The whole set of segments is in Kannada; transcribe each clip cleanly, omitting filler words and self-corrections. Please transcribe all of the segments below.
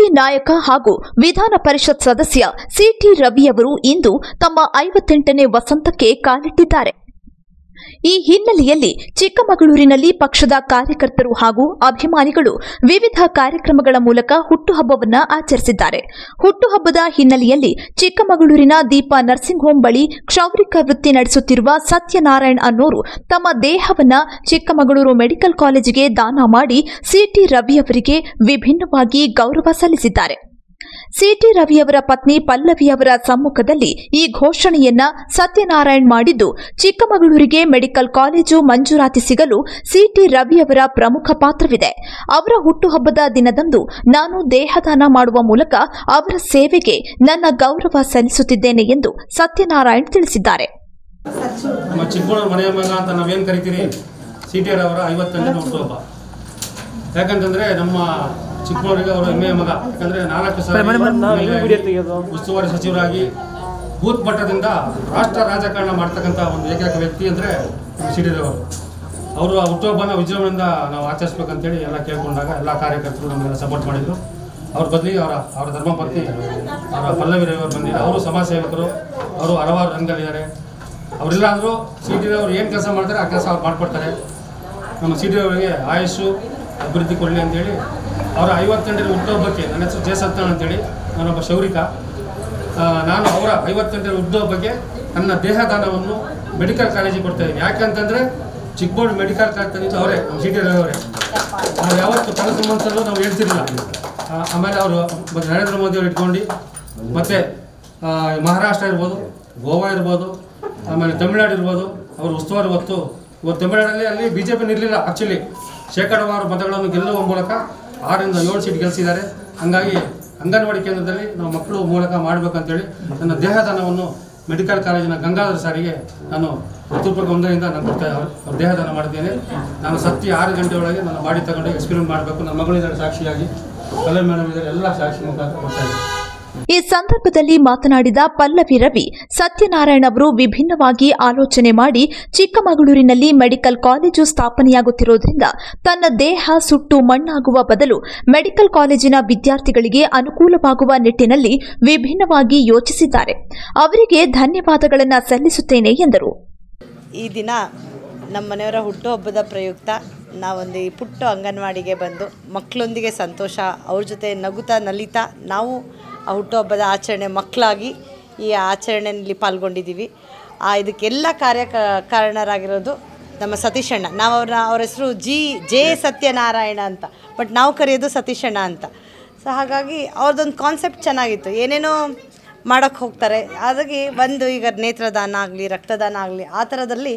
ಬಿಜೆಪಿ ನಾಯಕ ಹಾಗೂ ವಿಧಾನ ಪರಿಷತ್ ಸದಸ್ಯ ಸಿಟಿ ರವಿಯವರು ಇಂದು ತಮ್ಮ 58ನೇ ವಸಂತಕ್ಕೆ ಕಾಲಿಟ್ಟಿದ್ದಾರೆ. ಈ ಹಿನ್ನೆಲೆಯಲ್ಲಿ ಚಿಕ್ಕಮಗಳೂರಿನಲ್ಲಿ ಪಕ್ಷದ ಕಾರ್ಯಕರ್ತರು ಹಾಗೂ ಅಭಿಮಾನಿಗಳು ವಿವಿಧ ಕಾರ್ಯಕ್ರಮಗಳ ಮೂಲಕ ಹುಟ್ಟುಹಬ್ಬವನ್ನು ಆಚರಿಸಿದ್ದಾರೆ. ಹುಟ್ಟುಹಬ್ಬದ ಹಿನ್ನೆಲೆಯಲ್ಲಿ ಚಿಕ್ಕಮಗಳೂರಿನ ದೀಪಾ ನರ್ಸಿಂಗ್ ಹೋಂ ಬಳಿ ಕ್ಷೌರಿಕ ವೃತ್ತಿ ನಡೆಸುತ್ತಿರುವ ಸತ್ಯನಾರಾಯಣ್ ಅನ್ನೋರು ತಮ್ಮ ದೇಹವನ್ನು ಚಿಕ್ಕಮಗಳೂರು ಮೆಡಿಕಲ್ ಕಾಲೇಜಿಗೆ ದಾನ ಮಾಡಿ ಸಿಟಿ ರವಿಯವರಿಗೆ ವಿಭಿನ್ನವಾಗಿ ಗೌರವ ಸಲ್ಲಿಸಿದ್ದಾರೆ. ಸಿಟಿ ರವಿಯವರ ಪತ್ನಿ ಪಲ್ಲವಿಯವರ ಸಮ್ಮುಖದಲ್ಲಿ ಈ ಘೋಷಣೆಯನ್ನ ಸತ್ಯನಾರಾಯಣ್ ಮಾಡಿದ್ದು, ಚಿಕ್ಕಮಗಳೂರಿಗೆ ಮೆಡಿಕಲ್ ಕಾಲೇಜು ಮಂಜೂರಾತಿ ಸಿಗಲು ಸಿಟಿ ರವಿಯವರ ಪ್ರಮುಖ ಪಾತ್ರವಿದೆ. ಅವರ ಹುಟ್ಟುಹಬ್ಬದ ದಿನದಂದು ನಾನು ದೇಹದಾನ ಮಾಡುವ ಮೂಲಕ ಅವರ ಸೇವೆಗೆ ನನ್ನ ಗೌರವ ಸಲ್ಲಿಸುತ್ತಿದ್ದೇನೆ ಎಂದು ಸತ್ಯನಾರಾಯಣ್ ತಿಳಿಸಿದ್ದಾರೆ. ನಮ್ಮ ಚಿಕ್ಕಮಗಳೂರು ಮನೆಯ ಮಗ ಅಂತ ನಾವೇನು ಕರಿತೀರಿ, ಸಿಟಿ ರವರ 58ನೇ ಹುಟ್ಟುಹಬ್ಬ. ಯಾಕಂತಂದ್ರೆ ನಮ್ಮ ಚಿಕ್ಕಮಗಳೂರಿಗೆ ಅವರು ಹೆಮ್ಮೆಯ ಮಗ. ಯಾಕಂದರೆ 4 ಸಲ ಉಸ್ತುವಾರಿ ಸಚಿವರಾಗಿ ಬೂತ್ ಮಟ್ಟದಿಂದ ರಾಷ್ಟ್ರ ರಾಜಕಾರಣ ಮಾಡ್ತಕ್ಕಂಥ ಒಂದು ಏಕೈಕ ವ್ಯಕ್ತಿ ಅಂದರೆ ಸಿಟಿ ರವರು. ಅವರು ಆ ಹುಟ್ಟುಹಬ್ಬನ ವಿಜೃಂಭಣೆಯಿಂದ ನಾವು ಆಚರಿಸ್ಬೇಕಂತೇಳಿ ಎಲ್ಲ ಕೇಳ್ಕೊಂಡಾಗ ಎಲ್ಲ ಕಾರ್ಯಕರ್ತರು ನಮಗೆಲ್ಲ ಸಪೋರ್ಟ್ ಮಾಡಿದರು. ಅವ್ರ ಬದಲಿಗೆ ಅವರ ಧರ್ಮಪತ್ನಿ ಅವರ ಪಲ್ಲವಿ ರವಿಯವರು ಬಂದಿದ್ದಾರೆ. ಅವರು ಸಮಾಜ ಸೇವಕರು, ಅವರು ಹಲವಾರು ರಂಗದಲ್ಲಿದ್ದಾರೆ. ಅವರಿಲ್ಲ ಅಂದರೂ ಸಿಟಿ ರವರು ಏನು ಕೆಲಸ ಮಾಡ್ತಾರೆ ಆ ಕೆಲಸ ಅವ್ರು ಮಾಡಿಕೊಡ್ತಾರೆ. ನಮ್ಮ ಸಿಟಿ ರವರಿಗೆ ಆಯುಷು ಅಭಿವೃದ್ಧಿ ಕೊಡಲಿ ಅಂತೇಳಿ ಅವರ 58ನೇ ಹುಟ್ಟುಹಬ್ಬಕ್ಕೆ, ನನ್ನ ಹೆಸರು ಜೆ ಸತ್ಯನಾರಾಯಣ್ ಅಂತೇಳಿ, ನಾನೊಬ್ಬ ಕ್ಷೌರಿಕ. ನಾನು ಅವರ 58ನೇ ಹುಟ್ಟುಹಬ್ಬಕ್ಕೆ ನನ್ನ ದೇಹದಾನವನ್ನು ಮೆಡಿಕಲ್ ಕಾಲೇಜಿಗೆ ಕೊಡ್ತಾಯಿದ್ದೀನಿ. ಯಾಕಂತಂದರೆ ಚಿಕ್ಕಮಗಳೂರು ಮೆಡಿಕಲ್ ಕಾಲೇಜ್ ತಂದಿದ್ದು ಅವರೇ, ನಮ್ಮ ಸಿಟಿ ರವಿಯವರೇ. ನಾವು ಯಾವತ್ತು ಕನಸು ಮನಸ್ಸಲ್ಲೂ ನಾವು ಹೇಳ್ತಿರಲಿಲ್ಲ. ಆಮೇಲೆ ಅವರು ನರೇಂದ್ರ ಮೋದಿ ಅವರು ಇಟ್ಕೊಂಡು ಮತ್ತು ಮಹಾರಾಷ್ಟ್ರ ಇರ್ಬೋದು, ಗೋವಾ ಇರ್ಬೋದು, ಆಮೇಲೆ ತಮಿಳುನಾಡು ಇರ್ಬೋದು, ಅವರು ಉಸ್ತುವಾರಿ ಹೊತ್ತು ಇವತ್ತು ತಮಿಳುನಾಡಲ್ಲಿ ಅಲ್ಲಿ BJP ಇರಲಿಲ್ಲ. ಆ್ಯಕ್ಚುಲಿ ಶೇಕಡಾವಾರು ಮತಗಳನ್ನು ಗೆಲ್ಲುವ ಮೂಲಕ 6ರಿಂದ 7 ಸೀಟ್ ಗೆಲ್ಲಿಸಿದ್ದಾರೆ. ಹಾಗಾಗಿ ಅಂಗನವಾಡಿ ಕೇಂದ್ರದಲ್ಲಿ ನಾವು ಮಕ್ಕಳು ಮೂಲಕ ಮಾಡಬೇಕಂತೇಳಿ ನನ್ನ ದೇಹದಾನವನ್ನು ಮೆಡಿಕಲ್ ಕಾಲೇಜಿನ ಗಂಗಾಧರ ಸಾರಿಗೆ ನಾನು ಹೃತ್ಪೂರ್ವಕ ಒಂದರಿಂದ ನಾನು ದೇಹದಾನ ಮಾಡಿದ್ದೇನೆ. ನಾನು ಸತ್ಯ 6 ಗಂಟೆ ಒಳಗೆ ನಾನು ಮಾಡಿ ತಗೊಂಡು ಎಕ್ಸ್ಪೆರಿಮೆಂಟ್ ಮಾಡಬೇಕು. ನನ್ನ ಮಗಳಿದ್ದಾರೆ ಸಾಕ್ಷಿಯಾಗಿ, ಕಲರ್ ಮೇಡಮ್ ಇದ್ದಾರೆ, ಎಲ್ಲ ಸಾಕ್ಷಿ ಮುಖಾಂತರ ಮಾಡ್ತಾ ಇದ್ದಾರೆ. ಈ ಸಂದರ್ಭದಲ್ಲಿ ಮಾತನಾಡಿದ ಪಲ್ಲವಿ ರವಿ, ಸತ್ಯನಾರಾಯಣ್ ಅವರು ವಿಭಿನ್ನವಾಗಿ ಆಲೋಚನೆ ಮಾಡಿ ಚಿಕ್ಕಮಗಳೂರಿನಲ್ಲಿ ಮೆಡಿಕಲ್ ಕಾಲೇಜು ಸ್ಥಾಪನೆಯಾಗುತ್ತಿರುವುದರಿಂದ ತನ್ನ ದೇಹ ಸುಟ್ಟು ಮಣ್ಣಾಗುವ ಬದಲು ಮೆಡಿಕಲ್ ಕಾಲೇಜಿನ ವಿದ್ಯಾರ್ಥಿಗಳಿಗೆ ಅನುಕೂಲವಾಗುವ ನಿಟ್ಟಿನಲ್ಲಿ ವಿಭಿನ್ನವಾಗಿ ಯೋಚಿಸಿದ್ದಾರೆ. ಅವರಿಗೆ ಧನ್ಯವಾದಗಳನ್ನು ಸಲ್ಲಿಸುತ್ತೇನೆ ಎಂದರು. ಈ ದಿನ ನಮ್ಮ ಮನೆಯವರ ಹುಟ್ಟುಹಬ್ಬದ ಪ್ರಯುಕ್ತ ನಾವೊಂದು ಈ ಪುಟ್ಟ ಅಂಗನವಾಡಿಗೆ ಬಂದು ಮಕ್ಕಳೊಂದಿಗೆ ಸಂತೋಷ, ಅವ್ರ ಜೊತೆ ನಗುತ್ತಾ ನಲಿತಾ ನಾವು ಆ ಹುಟ್ಟುಹಬ್ಬದ ಆಚರಣೆ ಮಕ್ಕಳಾಗಿ ಈ ಆಚರಣೆಯಲ್ಲಿ ಪಾಲ್ಗೊಂಡಿದ್ದೀವಿ. ಇದಕ್ಕೆಲ್ಲ ಕಾರಣರಾಗಿರೋದು ನಮ್ಮ ಸತೀಶಣ್ಣ. ನಾವು ಅವ್ರ ಹೆಸರು ಜೆ ಸತ್ಯನಾರಾಯಣ ಅಂತ, ಬಟ್ ನಾವು ಕರೆಯೋದು ಸತೀಶಣ್ಣ ಅಂತ. ಸೊ ಹಾಗಾಗಿ ಅವ್ರದ್ದೊಂದು ಕಾನ್ಸೆಪ್ಟ್ ಚೆನ್ನಾಗಿತ್ತು. ಏನೇನೋ ಮಾಡೋಕ್ಕೆ ಹೋಗ್ತಾರೆ, ಹಾಗಾಗಿ ಈಗ ನೇತ್ರದಾನ ಆಗಲಿ, ರಕ್ತದಾನ ಆಗಲಿ, ಆ ಥರದಲ್ಲಿ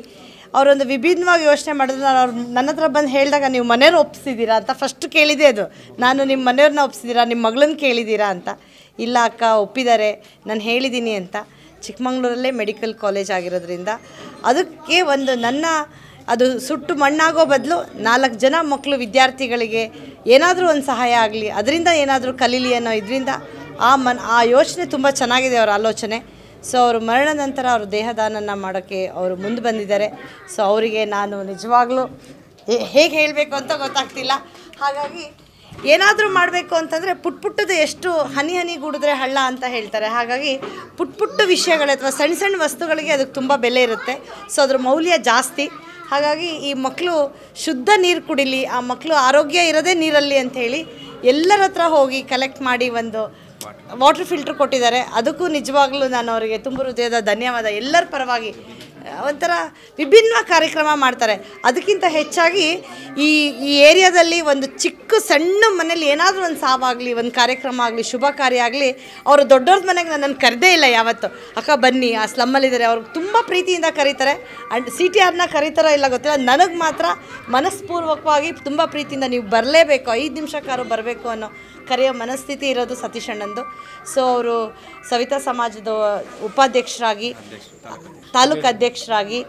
ಅವರೊಂದು ವಿಭಿನ್ನವಾಗಿ ಯೋಚನೆ ಮಾಡಿದ್ರು. ಅವ್ರು ನನ್ನ ಹತ್ರ ಬಂದು ಹೇಳಿದಾಗ, ನೀವು ಮನೆಯವ್ರು ಒಪ್ಪಿಸಿದ್ದೀರಾ ಅಂತ ಫಸ್ಟ್ ಕೇಳಿದೆ. ಅದು ನಾನು ನಿಮ್ಮ ಮನೆಯವ್ರನ್ನ ಒಪ್ಪಿಸಿದ್ದೀರಾ, ನಿಮ್ಮ ಮಗಳನ್ನ ಕೇಳಿದ್ದೀರಾ ಅಂತ. ಇಲ್ಲ ಅಕ್ಕ, ಒಪ್ಪಿದ್ದಾರೆ, ನಾನು ಹೇಳಿದ್ದೀನಿ ಅಂತ. ಚಿಕ್ಕಮಗಳೂರಲ್ಲೇ ಮೆಡಿಕಲ್ ಕಾಲೇಜ್ ಆಗಿರೋದ್ರಿಂದ ಅದಕ್ಕೆ ಅದು ಸುಟ್ಟು ಮಣ್ಣಾಗೋ ಬದಲು 4 ಜನ ಮಕ್ಕಳು ವಿದ್ಯಾರ್ಥಿಗಳಿಗೆ ಏನಾದರೂ ಒಂದು ಸಹಾಯ ಆಗಲಿ, ಅದರಿಂದ ಏನಾದರೂ ಕಲೀಲಿ ಅನ್ನೋ ಇದರಿಂದ ಆ ಯೋಚನೆ ತುಂಬ ಚೆನ್ನಾಗಿದೆ ಅವರ ಆಲೋಚನೆ. ಸೊ ಅವರು ಮರಣ ನಂತರ ಅವರು ದೇಹದಾನನ ಮಾಡೋಕ್ಕೆ ಅವರು ಮುಂದೆ ಬಂದಿದ್ದಾರೆ. ಸೊ ಅವರಿಗೆ ನಾನು ನಿಜವಾಗ್ಲೂ ಹೇಗೆ ಹೇಳಬೇಕು ಅಂತ ಗೊತ್ತಾಗ್ತಿಲ್ಲ. ಹಾಗಾಗಿ ಏನಾದರೂ ಮಾಡಬೇಕು ಅಂತಂದರೆ ಪುಟ್ಟದು ಎಷ್ಟು ಹನಿ ಗೂಡಿದ್ರೆ ಹಳ್ಳ ಅಂತ ಹೇಳ್ತಾರೆ. ಹಾಗಾಗಿ ಪುಟ್ಟ ವಿಷಯಗಳು ಅಥವಾ ಸಣ್ಣ ವಸ್ತುಗಳಿಗೆ ಅದಕ್ಕೆ ತುಂಬ ಬೆಲೆ ಇರುತ್ತೆ. ಸೊ ಅದ್ರ ಮೌಲ್ಯ ಜಾಸ್ತಿ. ಹಾಗಾಗಿ ಈ ಮಕ್ಕಳು ಶುದ್ಧ ನೀರು ಕುಡಿಲಿ, ಆ ಮಕ್ಕಳು ಆರೋಗ್ಯ ಇರೋದೇ ನೀರಲ್ಲಿ ಅಂಥೇಳಿ ಎಲ್ಲರ ಹತ್ರ ಹೋಗಿ ಕಲೆಕ್ಟ್ ಮಾಡಿ ಒಂದು ವಾಟರ್ ಫಿಲ್ಟ್ರ್ ಕೊಟ್ಟಿದ್ದಾರೆ. ಅದಕ್ಕೂ ನಿಜವಾಗ್ಲೂ ನಾನು ಅವರಿಗೆ ತುಂಬ ಹೃದಯದ ಧನ್ಯವಾದ. ಎಲ್ಲರ ಪರವಾಗಿ ಒಂಥರ ವಿಭಿನ್ನ ಕಾರ್ಯಕ್ರಮ ಮಾಡ್ತಾರೆ. ಅದಕ್ಕಿಂತ ಹೆಚ್ಚಾಗಿ ಈ ಏರಿಯಾದಲ್ಲಿ ಒಂದು ಸಣ್ಣ ಮನೇಲಿ ಏನಾದರೂ ಒಂದು ಸಾವಾಗಲಿ, ಒಂದು ಕಾರ್ಯಕ್ರಮ ಆಗಲಿ, ಶುಭ ಕಾರ್ಯ ಆಗಲಿ, ಅವರು ದೊಡ್ಡವ್ರ ಮನೆಗೆ ನನ್ನನ್ನು ಕರೆದೇ ಇಲ್ಲ ಯಾವತ್ತು. ಅಕ್ಕ ಬನ್ನಿ, ಆ ಸ್ಲಮ್ಮಲ್ಲಿದ್ದಾರೆ, ಅವ್ರಿಗೆ ತುಂಬ ಪ್ರೀತಿಯಿಂದ ಕರೀತಾರೆ. ಅಂಡ್ CTRನ ಕರೀತಾರೋ ಇಲ್ಲ ಗೊತ್ತಿಲ್ಲ, ನನಗೆ ಮಾತ್ರ ಮನಸ್ಪೂರ್ವಕವಾಗಿ ತುಂಬ ಪ್ರೀತಿಯಿಂದ ನೀವು ಬರಲೇಬೇಕು, 5 ನಿಮಿಷಕ್ಕಾರು ಬರಬೇಕು ಅನ್ನೋ ಕರೆಯೋ ಮನಸ್ಥಿತಿ ಇರೋದು ಸತೀಶಣ್ಣಂದು. ಸೊ ಅವರು ಸವಿತಾ ಸಮಾಜದ ಉಪಾಧ್ಯಕ್ಷರಾಗಿ, ತಾಲೂಕು ಅಧ್ಯಕ್ಷರಾಗಿ,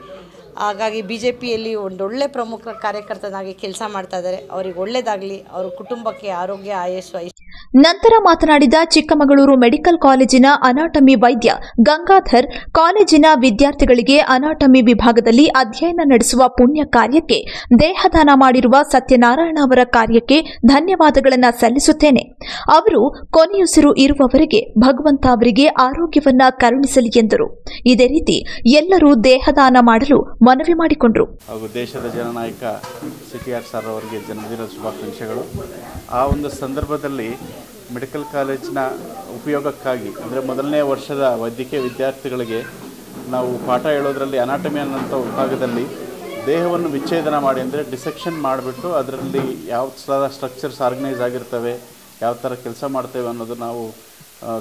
ಹಾಗಾಗಿ BJPಯಲ್ಲಿ ಒಂದೊಳ್ಳೆ ಪ್ರಮುಖ ಕಾರ್ಯಕರ್ತನಾಗಿ ಕೆಲಸ ಮಾಡ್ತಾ ಇದ್ದಾರೆ. ಅವ್ರಿಗೆ ಒಳ್ಳೆಯದಾಗಲಿ, ಅವ್ರ ಕುಟುಂಬಕ್ಕೆ ಆರೋಗ್ಯ, ಆಯಸ್ಸು ನಂತರ ಮಾತನಾಡಿದ ಚಿಕ್ಕಮಗಳೂರು ಮೆಡಿಕಲ್ ಕಾಲೇಜಿನ ಅನಾಟಮಿ ವೈದ್ಯ ಗಂಗಾಧರ್, ಕಾಲೇಜಿನ ವಿದ್ಯಾರ್ಥಿಗಳಿಗೆ ಅನಾಟಮಿ ವಿಭಾಗದಲ್ಲಿ ಅಧ್ಯಯನ ನಡೆಸುವ ಪುಣ್ಯ ಕಾರ್ಯಕ್ಕೆ ದೇಹದಾನ ಮಾಡಿರುವ ಸತ್ಯನಾರಾಯಣ ಅವರ ಕಾರ್ಯಕ್ಕೆ ಧನ್ಯವಾದಗಳನ್ನು ಸಲ್ಲಿಸುತ್ತೇನೆ. ಅವರು ಕೊನೆಯುಸಿರು ಇರುವವರೆಗೆ ಭಗವಂತ ಅವರಿಗೆ ಆರೋಗ್ಯವನ್ನ ಕರುಣಿಸಲಿ ಎಂದರು. ಇದೇ ರೀತಿ ಎಲ್ಲರೂ ದೇಹದಾನ ಮಾಡಲು ಮನವಿ ಮಾಡಿಕೊಂಡರು. ಹಾಗೂ ದೇಶದ ಜನನಾಯಕ CTR ಸರ್ ಅವರಿಗೆ ಜನ್ಮದಿನದ ಶುಭಾಕಾಂಕ್ಷೆಗಳು. ಆ ಒಂದು ಸಂದರ್ಭದಲ್ಲಿ ಮೆಡಿಕಲ್ ಕಾಲೇಜಿನ ಉಪಯೋಗಕ್ಕಾಗಿ ಅಂದರೆ ಮೊದಲನೇ ವರ್ಷದ ವೈದ್ಯಕೀಯ ವಿದ್ಯಾರ್ಥಿಗಳಿಗೆ ನಾವು ಪಾಠ ಹೇಳೋದ್ರಲ್ಲಿ ಅನಾಟಮಿ ಅನ್ನೋಂಥ ವಿಭಾಗದಲ್ಲಿ ದೇಹವನ್ನು ವಿಚ್ಛೇದನ ಮಾಡಿ ಅಂದರೆ ಡಿಸೆಕ್ಷನ್ ಮಾಡಿಬಿಟ್ಟು ಅದರಲ್ಲಿ ಯಾವ ಥರ ಸ್ಟ್ರಕ್ಚರ್ಸ್ ಆರ್ಗನೈಸ್ ಆಗಿರ್ತವೆ, ಯಾವ ಥರ ಕೆಲಸ ಮಾಡ್ತೇವೆ ಅನ್ನೋದು ನಾವು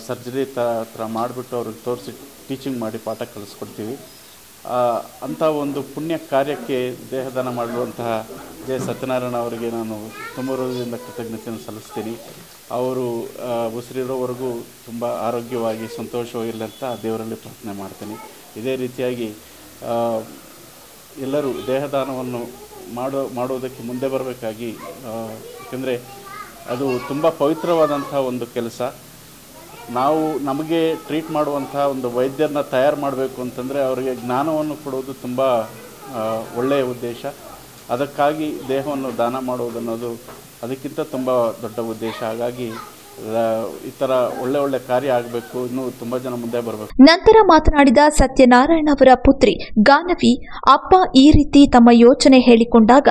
ಸರ್ಜರಿ ಥರ ಮಾಡಿಬಿಟ್ಟು ಅವ್ರಿಗೆ ತೋರಿಸಿ ಟೀಚಿಂಗ್ ಮಾಡಿ ಪಾಠ ಕಲಿಸ್ಕೊಡ್ತೀವಿ. ಅಂಥ ಒಂದು ಪುಣ್ಯ ಕಾರ್ಯಕ್ಕೆ ದೇಹದಾನ ಮಾಡುವಂತಹ ಜೆ ಸತ್ಯನಾರಾಯಣ ಅವರಿಗೆ ನಾನು ತುಂಬ ಹೃದಯದಿಂದ ಕೃತಜ್ಞತೆಯನ್ನು ಸಲ್ಲಿಸ್ತೀನಿ. ಅವರು ಉಸಿರಿರೋವರೆಗೂ ತುಂಬ ಆರೋಗ್ಯವಾಗಿ ಸಂತೋಷವಾಗಿರಲಿ ಅಂತ ದೇವರಲ್ಲಿ ಪ್ರಾರ್ಥನೆ ಮಾಡ್ತೀನಿ. ಇದೇ ರೀತಿಯಾಗಿ ಎಲ್ಲರೂ ದೇಹದಾನವನ್ನು ಮಾಡೋದಕ್ಕೆ ಮುಂದೆ ಬರಬೇಕಾಗಿ, ಏಕೆಂದರೆ ಅದು ತುಂಬ ಪವಿತ್ರವಾದಂಥ ಒಂದು ಕೆಲಸ. ನಾವು ನಮಗೆ ಟ್ರೀಟ್ ಮಾಡುವಂಥ ಒಂದು ವೈದ್ಯರನ್ನ ತಯಾರು ಮಾಡಬೇಕು ಅಂತಂದರೆ ಅವರಿಗೆ ಜ್ಞಾನವನ್ನು ಕೊಡೋದು ತುಂಬ ಒಳ್ಳೆಯ ಉದ್ದೇಶ. ಅದಕ್ಕಾಗಿ ದೇಹವನ್ನು ದಾನ ಮಾಡುವುದನ್ನೋದು ಅದಕ್ಕಿಂತ ತುಂಬ ದೊಡ್ಡ ಉದ್ದೇಶ. ಹಾಗಾಗಿ ಈ ಥರ ಒಳ್ಳೆ ಕಾರ್ಯ ಆಗಬೇಕು, ಇನ್ನೂ ತುಂಬ ಜನ ಮುಂದೆ ಬರಬೇಕು. ನಂತರ ಮಾತನಾಡಿದ ಸತ್ಯನಾರಾಯಣ ಅವರ ಪುತ್ರಿ ಗಾನವಿ, ಅಪ್ಪ ಈ ರೀತಿ ತಮ್ಮ ಯೋಚನೆ ಹೇಳಿಕೊಂಡಾಗ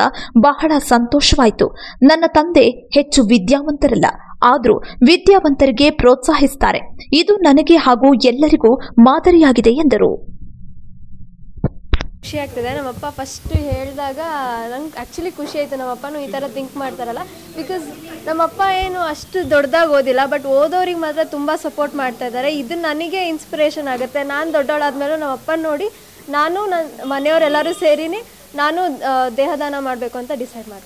ಬಹಳ ಸಂತೋಷವಾಯಿತು. ನನ್ನ ತಂದೆ ಹೆಚ್ಚು ವಿದ್ಯಾವಂತರಲ್ಲ, ಆದರೂ ವಿದ್ಯಾವಂತರಿಗೆ ಪ್ರೋತ್ಸಾಹಿಸುತ್ತಾರೆ. ಇದು ನನಗೆ ಹಾಗೂ ಎಲ್ಲರಿಗೂ ಮಾದರಿಯಾಗಿದೆ ಎಂದರು. ಖುಷಿ ಆಗ್ತದೆ. ನಮ್ಮಪ್ಪ ಫಸ್ಟ್ ಹೇಳಿದಾಗ ನಂಗೆ ಆ್ಯಕ್ಚುಲಿ ಖುಷಿ ಆಯಿತು. ನಮ್ಮಪ್ಪನೂ ಈ ಥರ ಥಿಂಕ್ ಮಾಡ್ತಾರಲ್ಲ. ಬಿಕಾಸ್ ನಮ್ಮಪ್ಪ ಏನು ಅಷ್ಟು ದೊಡ್ಡದಾಗಿ ಓದಿಲ್ಲ, ಬಟ್ ಓದೋರಿಗೆ ಮಾತ್ರ ತುಂಬ ಸಪೋರ್ಟ್ ಮಾಡ್ತಾ ಇದ್ದಾರೆ. ಇದು ನನಗೆ ಇನ್ಸ್ಪಿರೇಷನ್ ಆಗುತ್ತೆ. ನಾನು ದೊಡ್ಡವಳಾದ್ಮೇಲೂ ನಮ್ಮಪ್ಪನ ನೋಡಿ ನಾನು ನನ್ನ ಮನೆಯವರೆಲ್ಲರೂ ಸೇರಿನಿ ನಾನು ದೇಹದಾನ ಮಾಡಬೇಕು ಅಂತ ಡಿಸೈಡ್ ಮಾಡ್ತೀನಿ.